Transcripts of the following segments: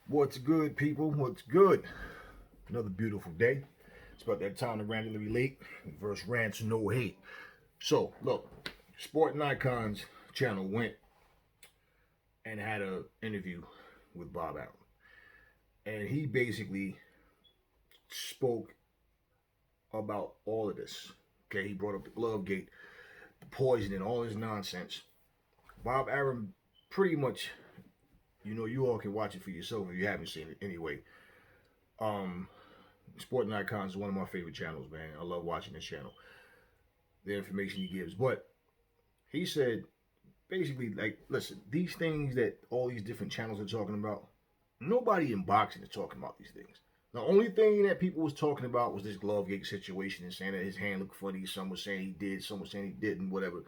What's good, people? What's good? Another beautiful day. It's about that time to randomly relate versus rants no hate. So, look, Sporting Icons channel went and had an interview with Bob Arum. And he basically spoke about all of this. Okay, he brought up the glove gate, the poison, and all this nonsense. Bob Arum pretty much, you all can watch it for yourself if you haven't seen it anyway. Um, Sporting Icons is one of my favorite channels, man. I love watching this channel. The information he gives. But he said basically, like, listen, these things that all these different channels are talking about, nobody in boxing is talking about these things. The only thing that people was talking about was this glove gate situation and saying that his hand looked funny. Some were saying he did, some were saying he didn't, whatever.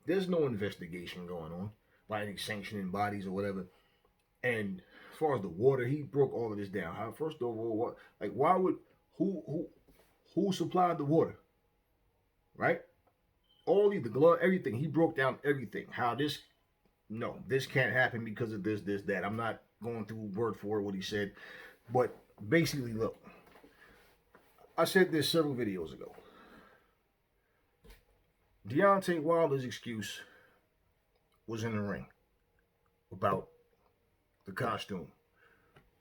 There's no investigation going on by any sanctioning bodies or whatever. And as far as the water, he broke all of this down. How first of all, why would who supplied the water? Right? All the glove, everything. He broke down everything. How this can't happen because of this, that. I'm not going through word for word what he said, but basically, look, I said this several videos ago. Deontay Wilder's excuse was in the ring about the costume,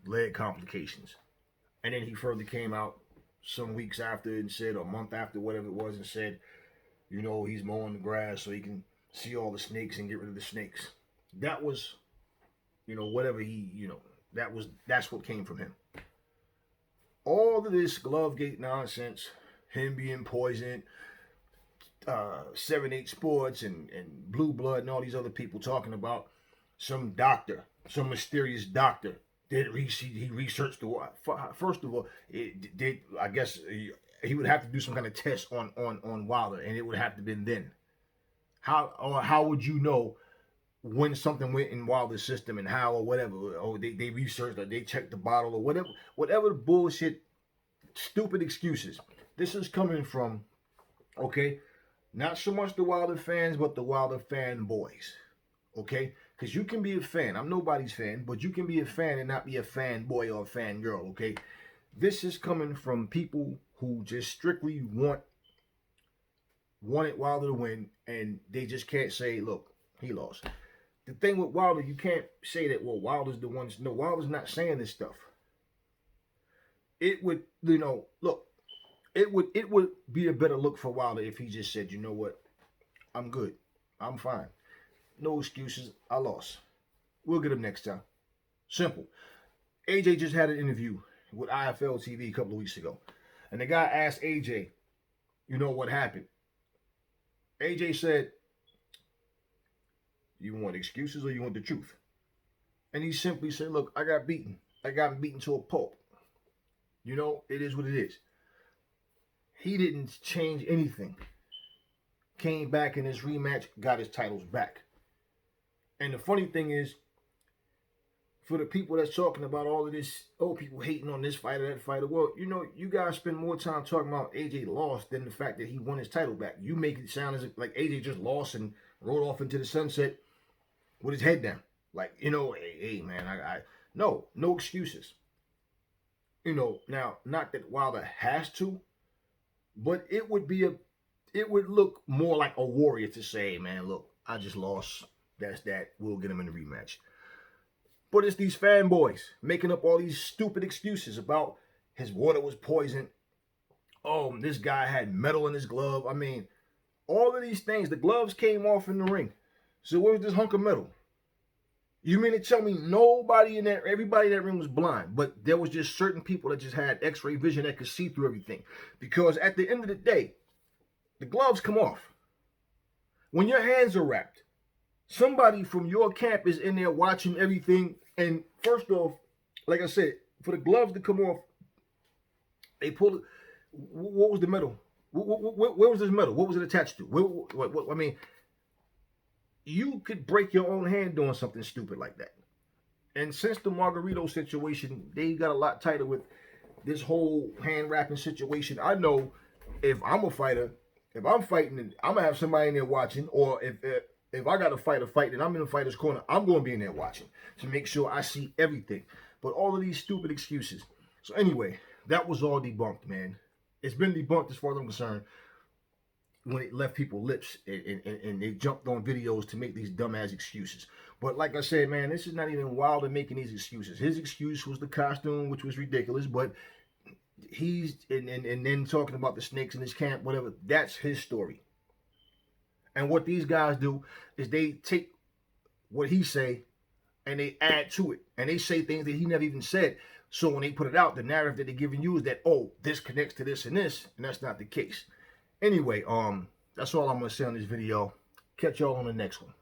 leg complications, and then he further came out some weeks after and said, or a month after, whatever it was, and said, he's mowing the grass so he can see all the snakes and get rid of the snakes. That was, whatever that's what came from him. All of this glove gate nonsense, him being poisoned, 7-8 Sports and Blue Blood and all these other people talking about some doctor, some mysterious doctor. He researched the water. First of all, I guess he would have to do some kind of test on Wilder, and it would have to been then. How would you know when something went in Wilder's system and how or whatever? Or they researched or they checked the bottle or whatever the bullshit, stupid excuses. This is coming from, okay, not so much the Wilder fans, but the Wilder fanboys. Okay? Because you can be a fan. I'm nobody's fan, but you can be a fan and not be a fanboy or a fangirl, okay? This is coming from people who just strictly wanted Wilder to win, and they just can't say, look, he lost. The thing with Wilder, you can't say that, well, Wilder's the one. No, Wilder's not saying this stuff. It would, look, it would be a better look for Wilder if he just said, you know what, I'm good. I'm fine. No excuses. I lost. We'll get him next time. Simple. AJ just had an interview with IFL TV a couple of weeks ago. And the guy asked AJ, what happened? AJ said, you want excuses or you want the truth? And he simply said, look, I got beaten. I got beaten to a pulp. It is what it is. He didn't change anything. Came back in his rematch, got his titles back. And the funny thing is, for the people that's talking about all of this, people hating on this fighter, that fighter, well, you guys spend more time talking about AJ lost than the fact that he won his title back. You make it sound as if like AJ just lost and rode off into the sunset with his head down. Like, hey man, no excuses. Now, not that Wilder has to, but it would look more like a warrior to say, man, look, I just lost. That's that. We'll get him in the rematch. But it's these fanboys making up all these stupid excuses about his water was poisoned. Oh, this guy had metal in his glove. I mean, all of these things, the gloves came off in the ring. So where's this hunk of metal? You mean to tell me everybody in that ring was blind, but there was just certain people that just had x-ray vision that could see through everything? Because at the end of the day, the gloves come off. When your hands are wrapped, somebody from your camp is in there watching everything. And first off, like I said, for the gloves to come off, they pulled it. What was the metal? Where was this metal? What was it attached to? I mean, you could break your own hand doing something stupid like that. And since the Margarito situation, they got a lot tighter with this whole hand wrapping situation. I know if I'm a fighter, if I'm fighting, I'm going to have somebody in there watching. Or if I got to fight a fight and I'm in the fighter's corner, I'm going to be in there watching to make sure I see everything. But all of these stupid excuses. So anyway, that was all debunked, man. It's been debunked as far as I'm concerned when it left people lips and they jumped on videos to make these dumbass excuses. But like I said, man, this is not even Wilder making these excuses. His excuse was the costume, which was ridiculous, but he's and then talking about the snakes in his camp, whatever, that's his story. And what these guys do is they take what he say and they add to it. And they say things that he never even said. So when they put it out, the narrative that they're giving you is that, oh, this connects to this, and that's not the case. Anyway, that's all I'm gonna say on this video. Catch y'all on the next one.